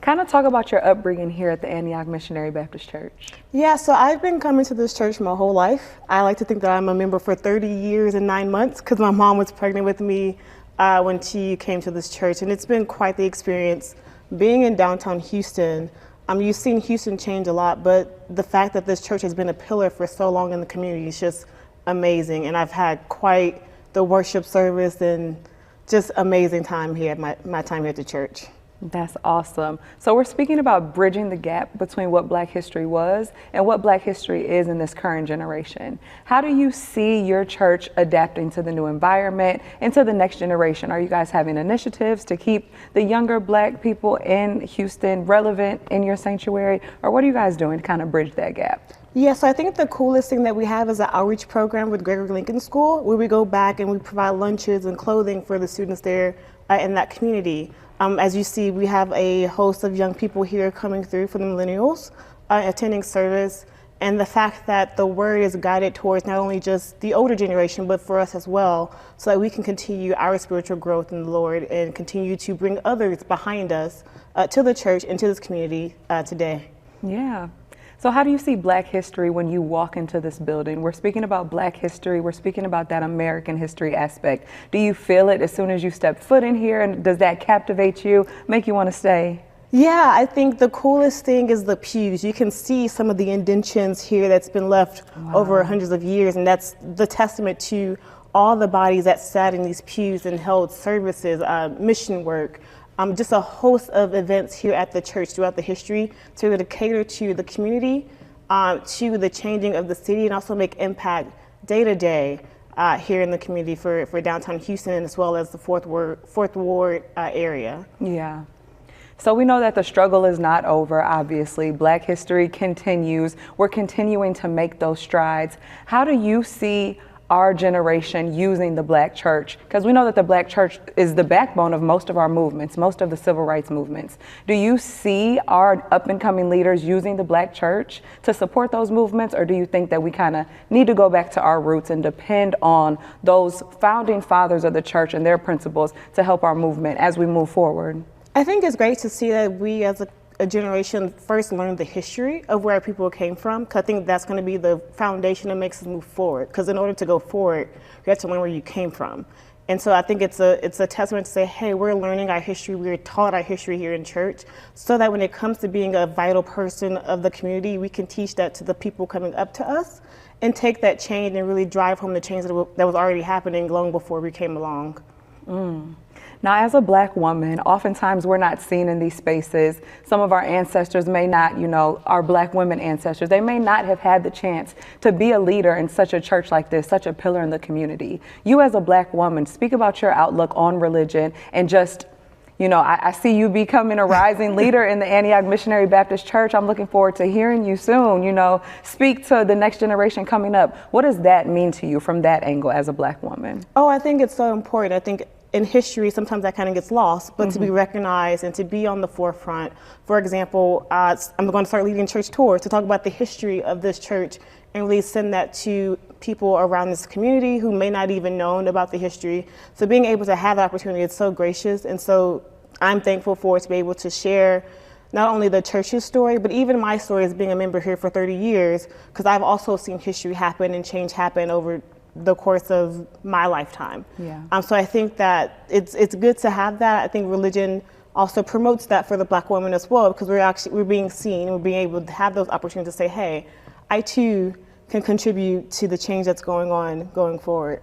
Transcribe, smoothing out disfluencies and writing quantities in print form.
Kind of talk about your upbringing here at the Antioch Missionary Baptist Church. Yeah, so I've been coming to this church my whole life. I like to think that I'm a member for 30 years and 9 months because my mom was pregnant with me when she came to this church, and it's been quite the experience. Being in downtown Houston, you've seen Houston change a lot, but the fact that this church has been a pillar for so long in the community is just amazing, and I've had quite the worship service and just amazing time here at my time here at the church. That's awesome. So we're speaking about bridging the gap between what Black history was and what Black history is in this current generation. How do you see your church adapting to the new environment and to the next generation? Are you guys having initiatives to keep the younger Black people in Houston relevant in your sanctuary? Or what are you guys doing to kind of bridge that gap? Yeah, so I think the coolest thing that we have is an outreach program with Gregory Lincoln School, where we go back and we provide lunches and clothing for the students there in that community. As you see, we have a host of young people here coming through for the millennials, attending service, and the fact that the word is guided towards not only just the older generation, but for us as well, so that we can continue our spiritual growth in the Lord and continue to bring others behind us to the church and to this community today. Yeah. So how do you see Black history when you walk into this building? We're speaking about Black history. We're speaking about that American history aspect. Do you feel it as soon as you step foot in here? And does that captivate you, make you want to stay? Yeah, I think the coolest thing is the pews. You can see some of the indentions here that's been left over hundreds of years. And that's the testament to all the bodies that sat in these pews and held services, mission work. Just a host of events here at the church throughout the history to cater to the community, to the changing of the city, and also make impact day to day here in the community for downtown Houston, as well as the Fourth Ward area. Yeah. So we know that the struggle is not over, obviously. Black history continues. We're continuing to make those strides. How do you see our generation using the Black church? Because we know that the Black church is the backbone of most of our movements, most of the civil rights movements. Do you see our up and coming leaders using the Black church to support those movements? Or do you think that we kind of need to go back to our roots and depend on those founding fathers of the church and their principles to help our movement as we move forward? I think it's great to see that we as a generation first learn the history of where people came from, because I think that's going to be the foundation that makes us move forward. Because in order to go forward, you have to learn where you came from. And so I think it's a testament to say, hey, we're learning our history, we're taught our history here in church, so that when it comes to being a vital person of the community, we can teach that to the people coming up to us and take that change and really drive home the change that was already happening long before we came along. Now, as a Black woman, oftentimes we're not seen in these spaces. Some of our ancestors may not, our Black women ancestors, they may not have had the chance to be a leader in such a church like this, such a pillar in the community. You as a Black woman, speak about your outlook on religion and just, I see you becoming a rising leader in the Antioch Missionary Baptist Church. I'm looking forward to hearing you soon, speak to the next generation coming up. What does that mean to you from that angle as a Black woman? Oh, I think it's so important. I think in history, sometimes that kind of gets lost, but to be recognized and to be on the forefront. For example, I'm going to start leading church tours to talk about the history of this church and really send that to people around this community who may not even known about the history. So being able to have that opportunity is so gracious. And so I'm thankful for it to be able to share not only the church's story, but even my story as being a member here for 30 years, because I've also seen history happen and change happen over the course of my lifetime. Yeah. So I think that it's good to have that. I think religion also promotes that for the Black woman as well, because we're being seen, we're being able to have those opportunities to say, hey, I too can contribute to the change that's going on going forward.